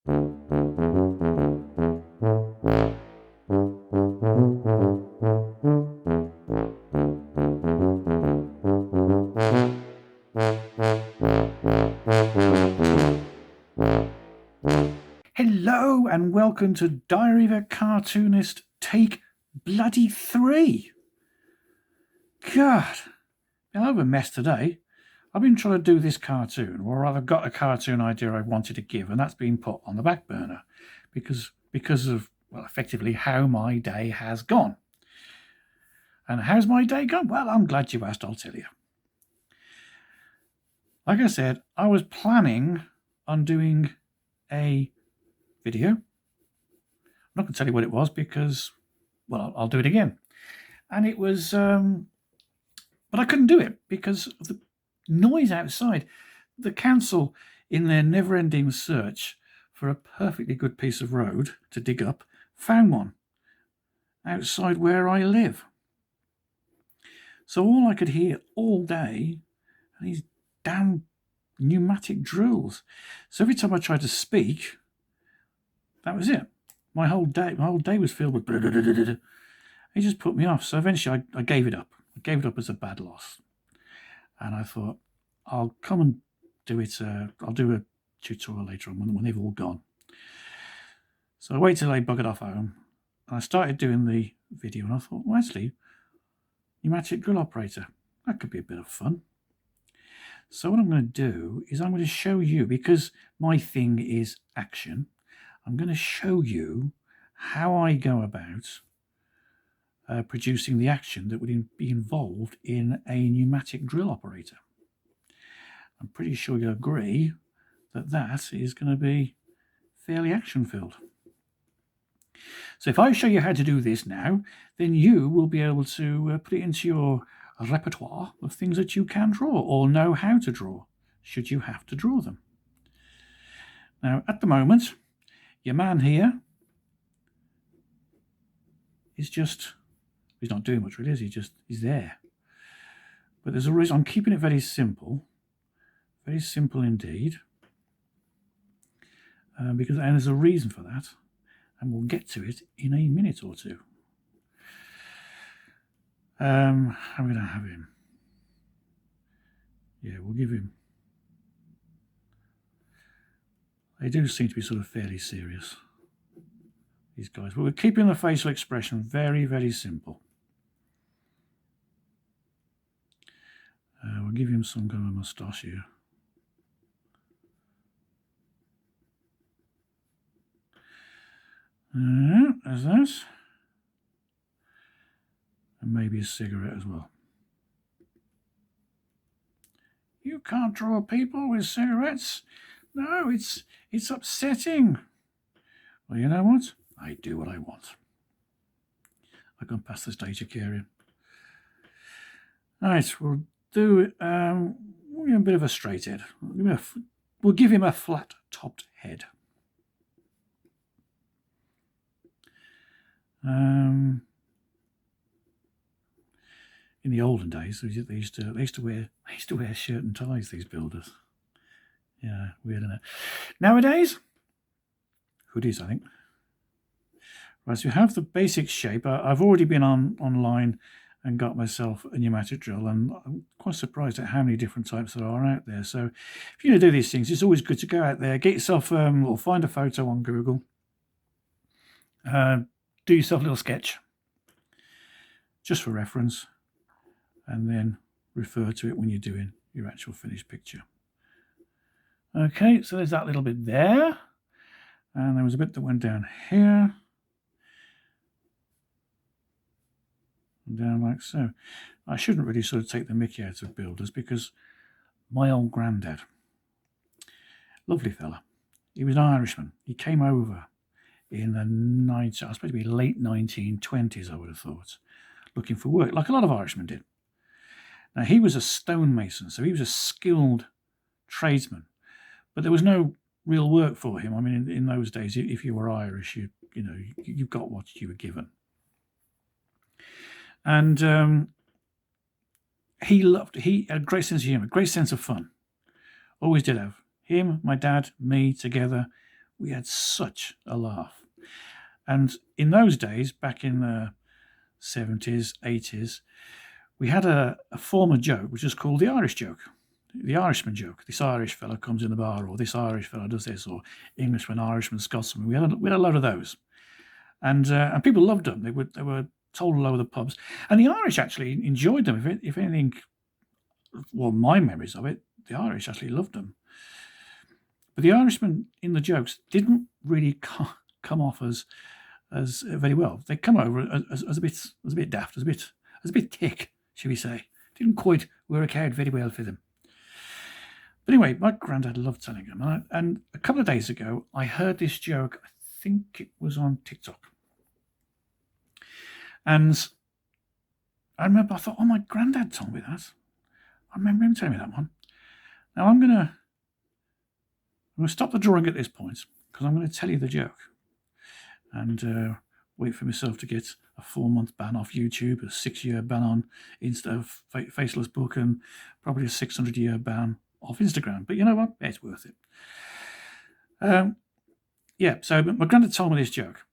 Hello and welcome to Diary of a Cartoonist Take Bloody 3. God, been over a mess today. I've been trying to do this cartoon, or I've got a cartoon idea I wanted to give, and that's been put on the back burner because of, well, effectively how my day has gone. And how's my day gone? Well, I'm glad you asked, I'll tell you. Like I said, I was planning on doing a video. I'm not going to tell you what it was because, well, I'll do it again. And it was, but I couldn't do it because of the noise outside. The council, in their never-ending search for a perfectly good piece of road to dig up, found one outside where I live. So all I could hear all day are these damn pneumatic drills. So every time I tried to speak, that was it. My whole day was filled with. It just put me off. So eventually I gave it up. I gave it up as a bad loss. And I thought, I'll come and do it. I'll do a tutorial later on when they've all gone. So I waited till they buggered off home. And I started doing the video and I thought, well, actually, pneumatic drill operator, that could be a bit of fun. So what I'm going to do is I'm going to show you, because my thing is action, I'm going to show you how I go about producing the action that would be involved in a pneumatic drill operator. I'm pretty sure you'll agree that that is going to be fairly action-filled. So if I show you how to do this now, then you will be able to put it into your repertoire of things that you can draw or know how to draw, should you have to draw them. Now, at the moment, your man here is just, he's not doing much really, is he? He's there. But there's a reason. I'm keeping it very simple indeed, and there's a reason for that, and we'll get to it in a minute or two. I'm going to have him. Yeah, we'll give him. They do seem to be sort of fairly serious, these guys. But we're keeping the facial expression very, very simple. We'll give him some kind of a moustache here. There's that. And maybe a cigarette as well. You can't draw people with cigarettes. No, it's upsetting. Well, you know what? I do what I want. I've gone past the stage of caring. All right, we'll do it. We'll give him a bit of a straight head. We'll give him a flat-topped head. In the olden days, they used to wear shirt and ties. These builders, yeah, weird, isn't it? Nowadays, hoodies, I think. Right, so we have the basic shape. I've already been online and got myself a pneumatic drill, and I'm quite surprised at how many different types there are out there. So if you're going to do these things, it's always good to go out there, get yourself or find a photo on Google, do yourself a little sketch just for reference, and then refer to it when you're doing your actual finished picture. Okay, so there's that little bit there, and there was a bit that went down here, and down like so. I shouldn't really sort of take the mickey out of builders, because my old granddad, lovely fella, he was an Irishman. He came over in the I suppose to be late 1920s, I would have thought, looking for work, like a lot of Irishmen did. Now, he was a stonemason, so he was a skilled tradesman, but there was no real work for him. I mean, in those days, if you were Irish, you got what you were given. And he had a great sense of humor, great sense of fun. Always did have. Him, my dad, me together, We had such a laugh. And in those days, back in the 70s, 80s, we had a form of joke which is called the Irish joke, the Irishman joke. This Irish fella comes in the bar, or this Irish fella does this, or Englishman, Irishman, Scotsman. We had a load of those, and people loved them. They were told all over the pubs, and the Irish actually enjoyed them. If anything, well, my memories of it, the Irish actually loved them. But the Irishmen in the jokes didn't really come off as very well. They come over as a bit daft, as a bit thick, shall we say. Didn't quite work out very well for them. But anyway, my granddad loved telling them. And a couple of days ago, I heard this joke. I think it was on TikTok. And I remember, I thought, oh, my granddad told me that. I remember him telling me that one. Now I'm going to stop the drawing at this point, because I'm going to tell you the joke. And wait for myself to get a 4-month ban off YouTube, a 6-year ban on Faceless Book, and probably a 600-year ban off Instagram. But you know what? It's worth it. So my granddad told me this joke.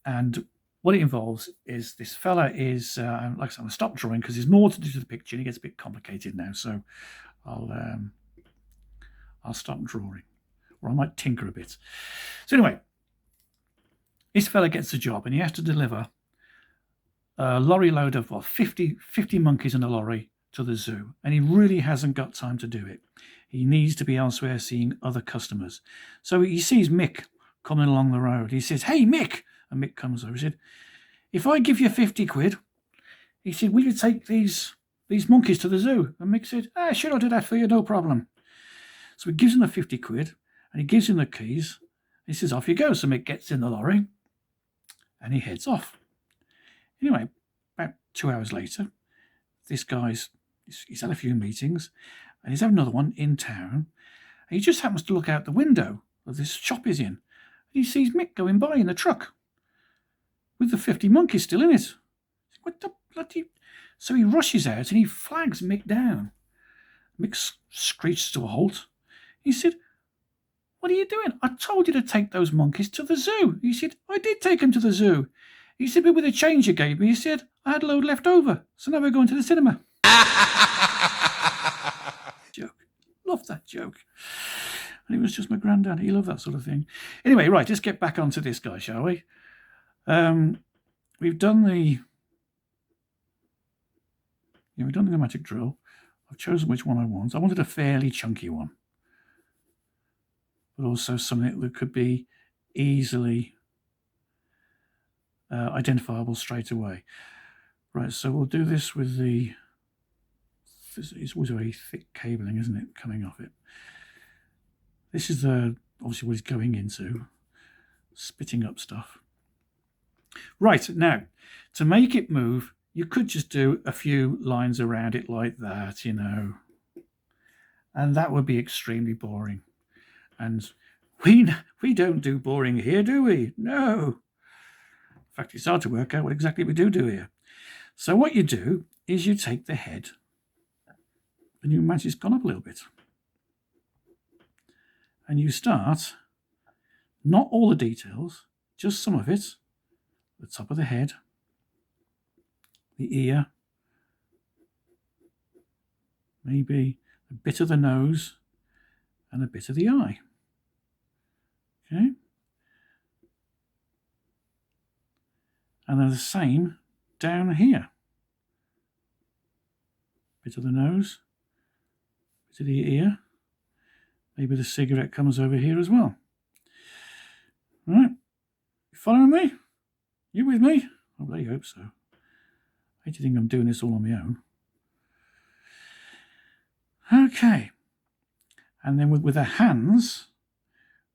And what it involves is this fella is, like I said, I'm going to stop drawing because there's more to do to the picture and it gets a bit complicated now. So I'll stop drawing, or I might tinker a bit. So anyway, this fella gets a job and he has to deliver a lorry load of 50 monkeys in a lorry to the zoo. And he really hasn't got time to do it. He needs to be elsewhere seeing other customers. So he sees Mick coming along the road. He says, "Hey, Mick." And Mick comes over. He said, "If I give you 50 quid, he said, will you take these monkeys to the zoo?" And Mick said, "Sure, I'll do that for you, no problem." So he gives him the 50 quid and he gives him the keys. He says, "Off you go." So Mick gets in the lorry and he heads off. Anyway, about 2 hours later, this guy's he's had a few meetings and he's having another one in town. And he just happens to look out the window of this shop he's in. And he sees Mick going by in the truck with the 50 monkeys still in it. What the bloody... So he rushes out and he flags Mick down. Mick screeches to a halt. He said, "What are you doing? I told you to take those monkeys to the zoo." He said, "I did take them to the zoo." He said, "But with the change you gave me," he said, "I had a load left over. So now we're going to the cinema." Joke. Love that joke. And it was just my granddad. He loved that sort of thing. Anyway, right, let's get back onto this guy, shall we? We've done the nomadic drill. I've chosen which one I want. I wanted a fairly chunky one, but also something that could be easily identifiable straight away. Right, so we'll do this with it's always very thick cabling, isn't it, coming off it. This is obviously what he's going into, spitting up stuff. Right, now, to make it move, you could just do a few lines around it like that, and that would be extremely boring. And we don't do boring here, do we? No. In fact, it's hard to work out what exactly we do here. So what you do is you take the head, and you imagine it's gone up a little bit. And you start, not all the details, just some of it, the top of the head, the ear, maybe a bit of the nose, and a bit of the eye. Okay? And then the same down here. Bit of the nose, bit of the ear, maybe the cigarette comes over here as well. All right? You following me? You with me? I really hope so. I hate to think I'm doing this all on my own. Okay. And then with the hands,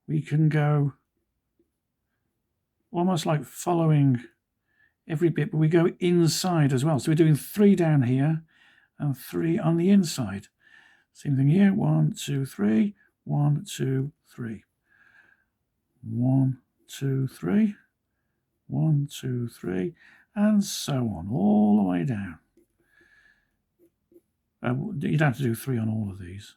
we can go almost like following every bit, but we go inside as well. So we're doing 3 down here and 3 on the inside. Same thing here. 1, 2, 3. 1, 2, 3. 1, 2, 3. 1, 2, 3. And so on, all the way down. You'd have to do 3 on all of these.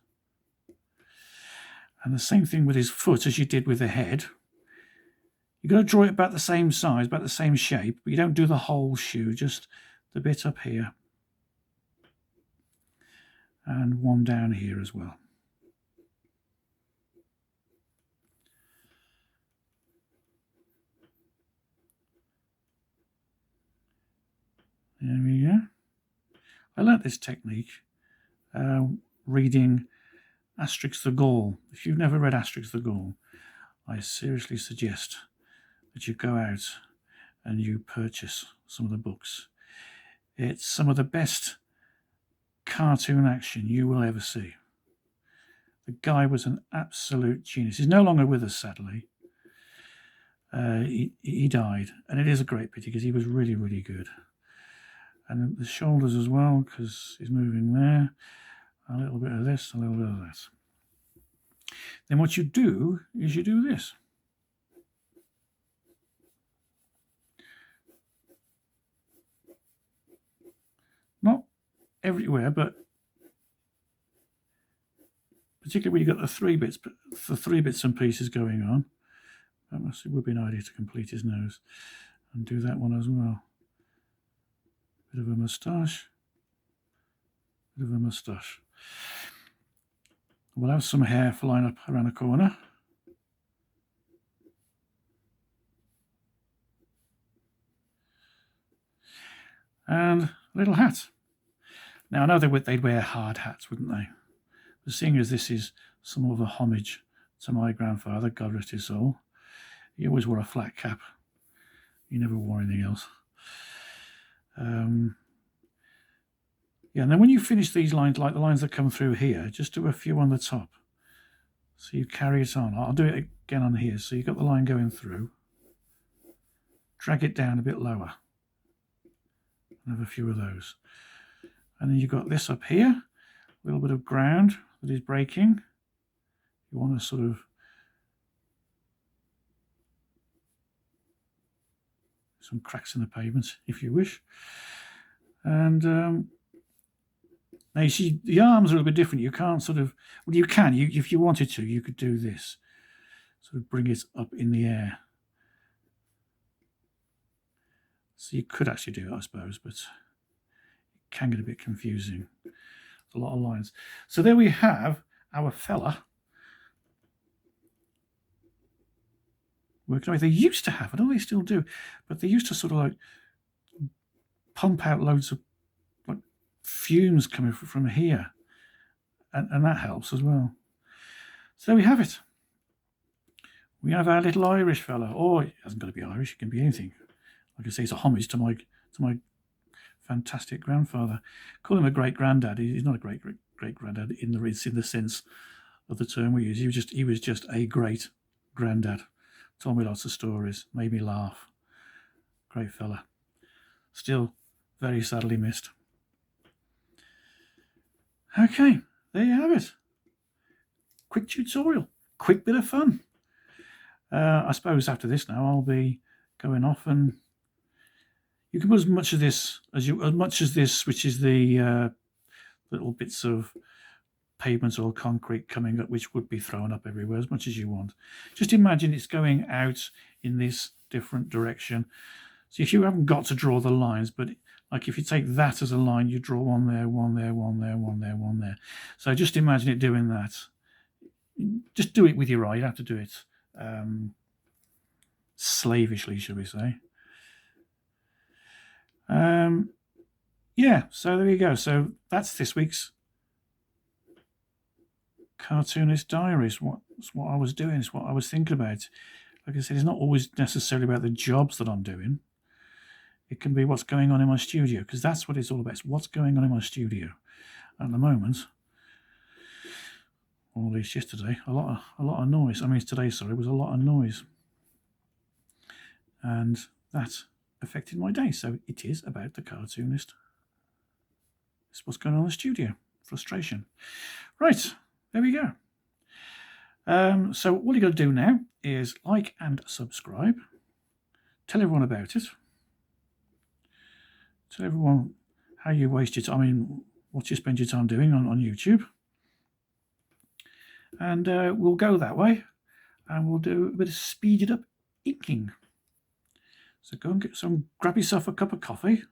And the same thing with his foot as you did with the head. You've got to draw it about the same size, about the same shape, but you don't do the whole shoe, just the bit up here. And one down here as well. There we go. I learnt this technique reading Asterix the Gaul. If you've never read Asterix the Gaul, I seriously suggest that you go out and you purchase some of the books. It's some of the best cartoon action you will ever see. The guy was an absolute genius. He's no longer with us, sadly. He died, and it is a great pity because he was really, really good. And the shoulders as well, because he's moving there. A little bit of this, a little bit of that. Then what you do is you do this. Not everywhere, but particularly when you've got the three bits and pieces going on. It would be an idea to complete his nose and do that one as well. Bit of a moustache. Bit of a moustache. We'll have some hair flying up around the corner. And a little hat. Now I know they'd wear hard hats, wouldn't they? But seeing as this is some of a homage to my grandfather, God rest his soul, he always wore a flat cap. He never wore anything else. Yeah, and then when you finish these lines, like the lines that come through here, just do a few on the top. So you carry it on. I'll do it again on here. So you've got the line going through. Drag it down a bit lower. And have a few of those. And then you've got this up here. A little bit of ground that is breaking. You want to sort of some cracks in the pavement, if you wish. And now you see the arms are a little bit different. You can't sort of, well, you can. If you wanted to, you could do this. Sort of bring it up in the air. So you could actually do it, I suppose, but it can get a bit confusing. A lot of lines. So there we have our fella working away. They used to have, I know they still do, but they used to sort of like pump out loads of like fumes coming from here, and that helps as well. So there we have it. We have our little Irish fella, or it hasn't got to be Irish, it can be anything. Like I say, it's a homage to my fantastic grandfather. Call him a great granddad. He's not a great granddad in the sense of the term we use. He was just a great granddad. Told me lots of stories, made me laugh. Great fella. Still very sadly missed. Okay, there you have it. Quick tutorial, quick bit of fun. I suppose after this now I'll be going off, and you can put as much of this which is the little bits of pavement or concrete coming up, which would be thrown up everywhere, as much as you want. Just imagine it's going out in this different direction. So if you haven't got to draw the lines, but like if you take that as a line, you draw one there, one there, one there, one there, one there. So just imagine it doing that. Just do it with your eye. You don't have to do it slavishly, shall we say. Yeah, so there you go. So that's this week's Cartoonist Diaries. It's what I was doing. It's what I was thinking about. Like I said, it's not always necessarily about the jobs that I'm doing. It can be what's going on in my studio, because that's what it's all about. It's what's going on in my studio at the moment. Or at least yesterday, a lot of noise. I mean, today, sorry, was a lot of noise, and that affected my day. So it is about the cartoonist. It's what's going on in the studio. Frustration. Right, there we go. So what you got to do now is like and subscribe. Tell everyone about it. Tell everyone how you waste your time. I mean, what you spend your time doing on YouTube. And we'll go that way, and we'll do a bit of speeded up inking. So go and get some, grab yourself a cup of coffee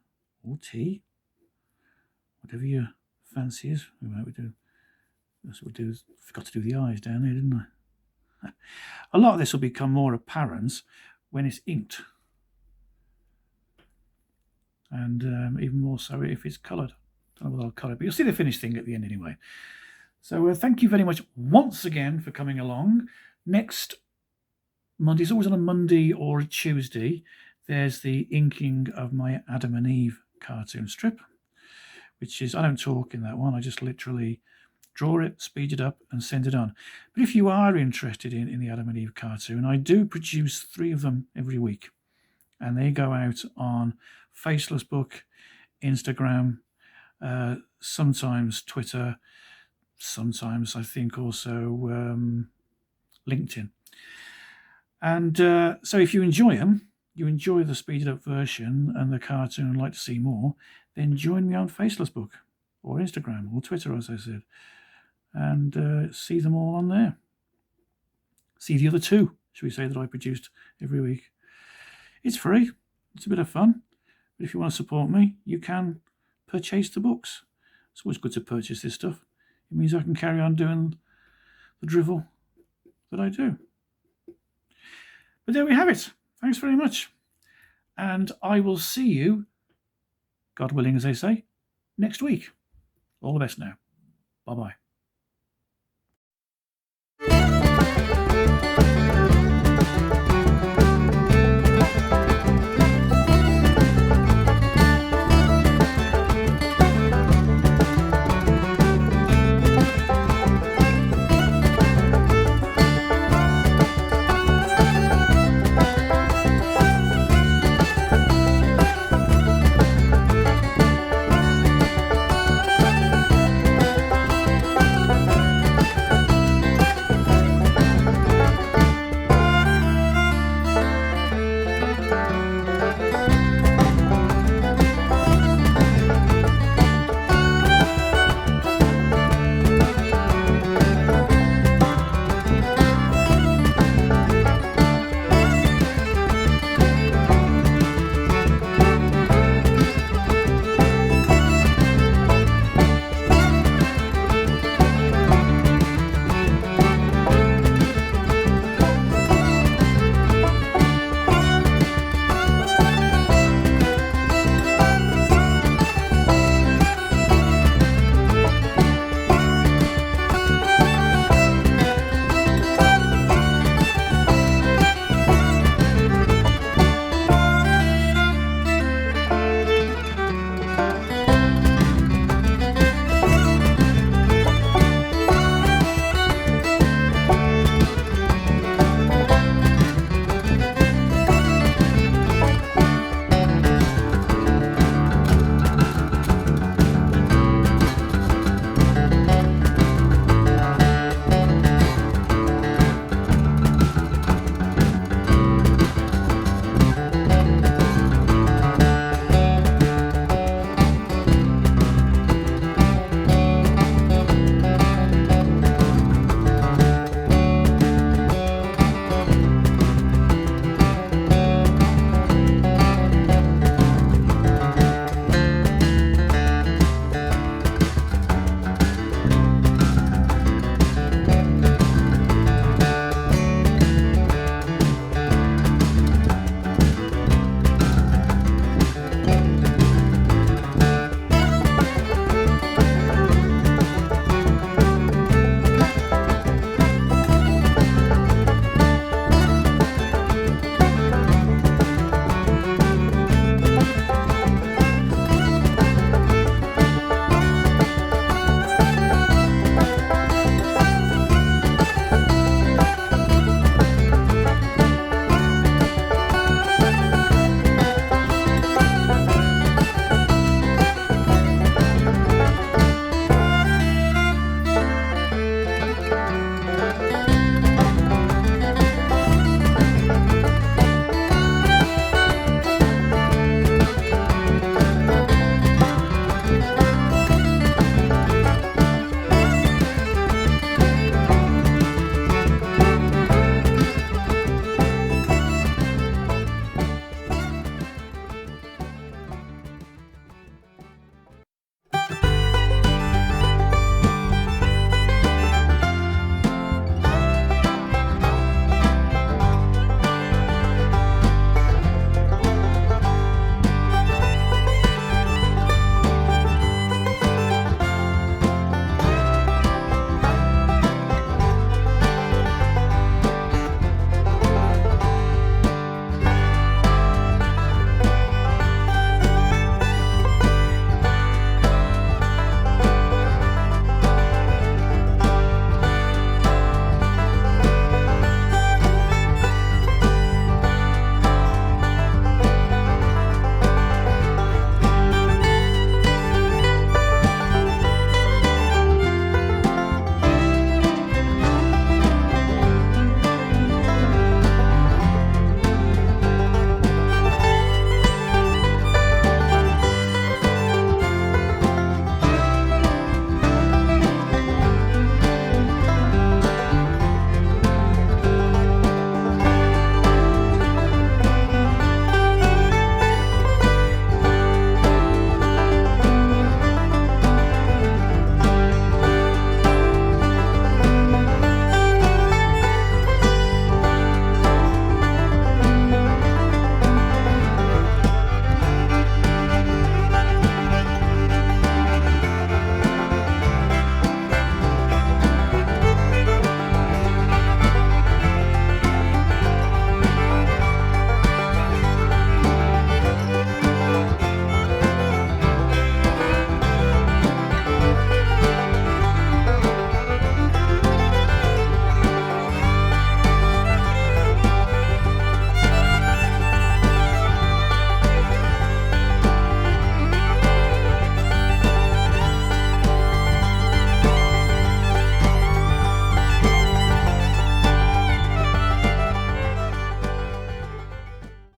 or tea, whatever your fancy is. We do. That's what we do. Forgot to do the eyes down there, didn't I? A lot of this will become more apparent when it's inked, and even more so if it's coloured. I don't know what I'll colour, but you'll see the finished thing at the end anyway. So thank you very much once again for coming along. Next Monday, it's always on a Monday or a Tuesday, there's the inking of my Adam and Eve cartoon strip, which is, I don't talk in that one, I just literally draw it, speed it up, and send it on. But if you are interested in the Adam and Eve cartoon, I do produce 3 of them every week, and they go out on Faceless Book, Instagram, sometimes Twitter, sometimes I think also LinkedIn. And so if you enjoy them, you enjoy the speeded up version and the cartoon and like to see more, then join me on Faceless Book or Instagram or Twitter, as I said, and see them all on there. See the other 2, should we say, that I produced every week. It's free. It's a bit of fun. But if you want to support me, you can purchase the books. It's always good to purchase this stuff. It means I can carry on doing the drivel that I do. But there we have it. Thanks very much. And I will see you, God willing, as they say, next week. All the best now. Bye-bye.